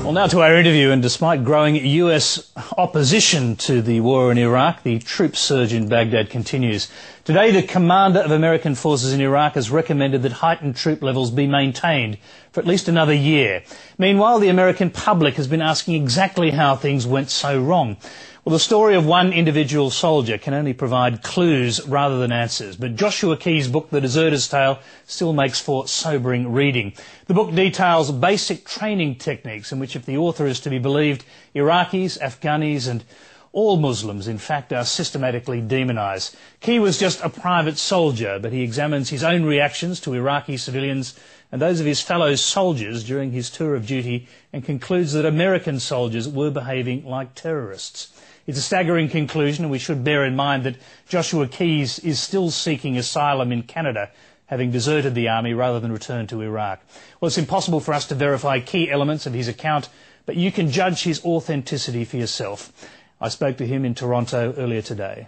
Well, now to our interview, and despite growing US opposition to the war in Iraq, the troop surge in Baghdad continues. Today, the commander of American forces in Iraq has recommended that heightened troop levels be maintained for at least another year. Meanwhile, the American public has been asking exactly how things went so wrong. Well, the story of one individual soldier can only provide clues rather than answers, but Joshua Key's book, The Deserter's Tale, still makes for sobering reading. The book details basic training techniques in which, if the author is to be believed, Iraqis, Afghanis and all Muslims, in fact, are systematically demonised. Key was just a private soldier, but he examines his own reactions to Iraqi civilians and those of his fellow soldiers during his tour of duty, and concludes that American soldiers were behaving like terrorists. It's a staggering conclusion, and we should bear in mind that Joshua Key is still seeking asylum in Canada, having deserted the army rather than return to Iraq. Well, it's impossible for us to verify key elements of his account, but you can judge his authenticity for yourself. I spoke to him in Toronto earlier today.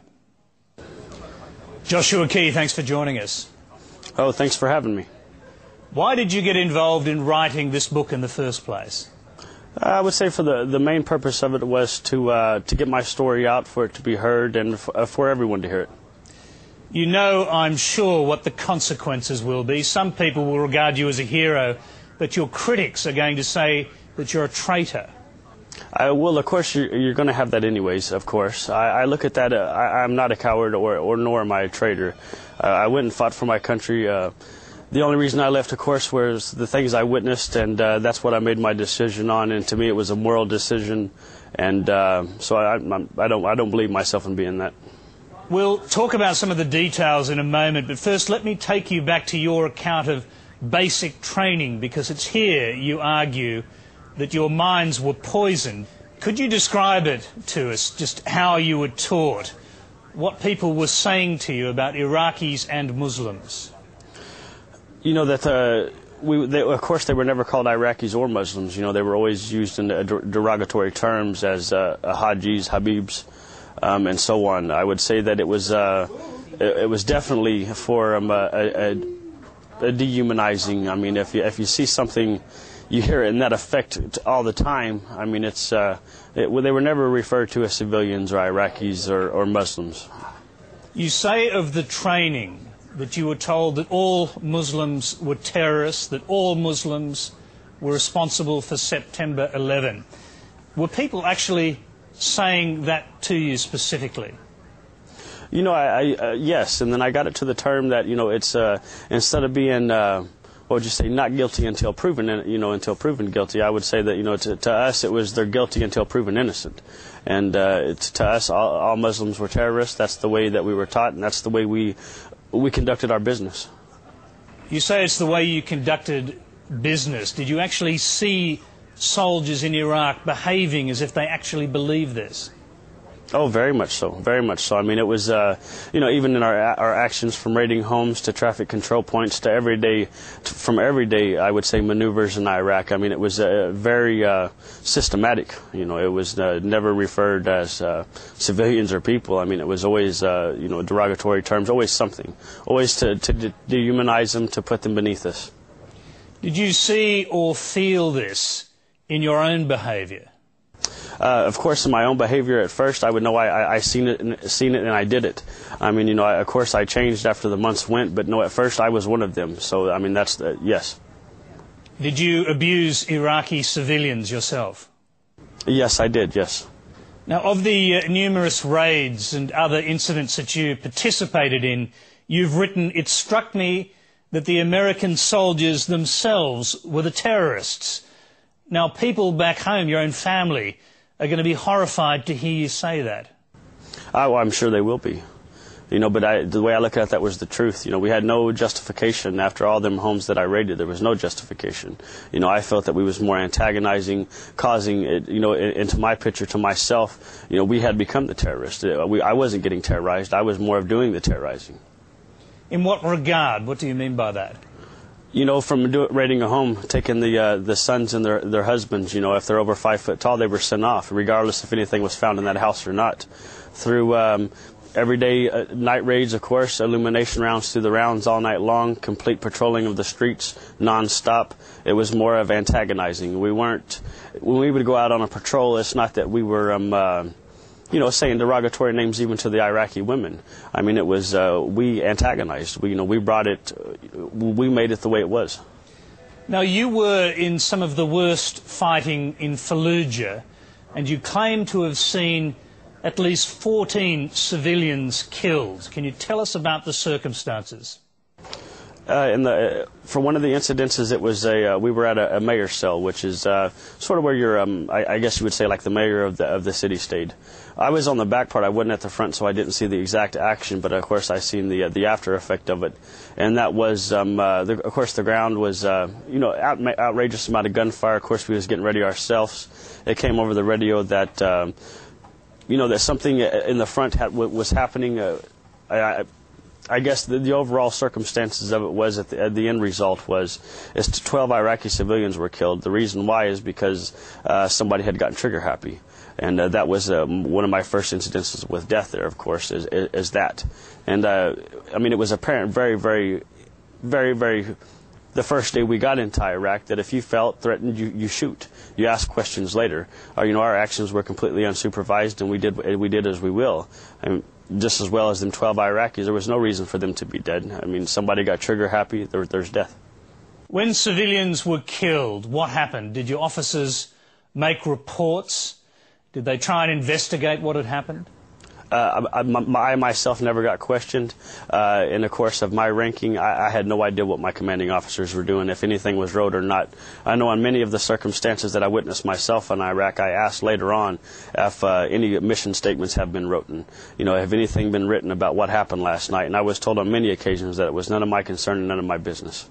Joshua Key, thanks for joining us. Oh, thanks for having me. Why did you get involved in writing this book in the first place? I would say for the main purpose of it was to get my story out, for it to be heard, and for everyone to hear it. You know, I'm sure, what the consequences will be. Some people will regard you as a hero, but your critics are going to say that you're a traitor. Well, of course, you're going to have that anyways, of course. I look at that, I'm not a coward, or nor am I a traitor. I went and fought for my country. The only reason I left, of course, was the things I witnessed, and that's what I made my decision on. And to me, it was a moral decision, and so I don't believe myself in being that. We'll talk about some of the details in a moment, but first let me take you back to your account of basic training, because it's here you argue that your minds were poisoned. Could you describe it to us, just how you were taught, what people were saying to you about Iraqis and Muslims? You know that of course, they were never called Iraqis or Muslims. You know, they were always used in derogatory terms as Hajis, Habibs, and so on. I would say that it was definitely for a dehumanizing. I mean, if you see something, you hear it in that effect all the time. I mean, they were never referred to as civilians or Iraqis or Muslims. You say of the training that you were told that all Muslims were terrorists, that all Muslims were responsible for September 11. Were people actually saying that to you specifically? You know, yes, and then I got it to the term that, you know, it's instead of being what would you say, not guilty until proven, until proven guilty, I would say that, you know, to us it was they're guilty until proven innocent. And to us, all Muslims were terrorists. That's the way that we were taught, and that's the way we conducted our business. You say it's the way you conducted business. Did you actually see soldiers in Iraq behaving as if they actually believed this? Oh, very much so, very much so. I mean, it was, you know, even in our actions, from raiding homes to traffic control points to from everyday, I would say, maneuvers in Iraq. I mean, it was very systematic. You know, it was never referred as civilians or people. I mean, it was always, you know, derogatory terms, always something, always to dehumanize them, to put them beneath us. Did you see or feel this in your own behavior? Of course, in my own behavior at first, I would know I seen it and I did it. I mean, you know, of course I changed after the months went, but no, at first I was one of them. So, I mean, that's, yes. Did you abuse Iraqi civilians yourself? Yes, I did, yes. Now, of the numerous raids and other incidents that you participated in, you've written, "It struck me that the American soldiers themselves were the terrorists." Now, people back home, your own family, are going to be horrified to hear you say that. Well, I'm sure they will be. You know, but the way I look at that was the truth. You know, we had no justification after all them homes that I raided. There was no justification. You know, I felt that we was more antagonizing, causing it, you know, into my picture, to myself. You know, we had become the terrorists. I wasn't getting terrorized. I was more of doing the terrorizing. In what regard? What do you mean by that? You know, from raiding a home, taking the sons and their husbands, you know, if they're over 5 foot tall, they were sent off, regardless if anything was found in that house or not. Through Every day, night raids, of course, illumination rounds through the rounds all night long, complete patrolling of the streets, non-stop. It was more of antagonizing. When we would go out on a patrol, it's not that we were, saying derogatory names even to the Iraqi women. I mean, it was, we antagonized. We made it the way it was. Now, you were in some of the worst fighting in Fallujah, and you claim to have seen at least 14 civilians killed. Can you tell us about the circumstances? For one of the incidences, it was we were at a mayor's cell, which is sort of where you're, I guess you would say, like the mayor of the city stayed. I was on the back part. I wasn't at the front, so I didn't see the exact action, but of course I seen the after effect of it, and that was, of course, the ground was, outrageous amount of gunfire. Of course, we was getting ready ourselves. It came over the radio that, that something in the front was happening. I guess the overall circumstances of it was at the end result was 12 Iraqi civilians were killed. The reason why is because somebody had gotten trigger happy, and that was one of my first incidences with death there. Of course, is that, and it was apparent very, very, very, very. The first day we got into Iraq, that if you felt threatened, you shoot. You ask questions later. Our actions were completely unsupervised, and we did as we will. And just as well as them 12 Iraqis, there was no reason for them to be dead. I mean, somebody got trigger happy, there's death. When civilians were killed, what happened? Did your officers make reports? Did they try and investigate what had happened? I myself never got questioned. In the course of my ranking, I had no idea what my commanding officers were doing, if anything was wrote or not. I know on many of the circumstances that I witnessed myself in Iraq, I asked later on if any mission statements have been written. Have anything been written about what happened last night? And I was told on many occasions that it was none of my concern and none of my business.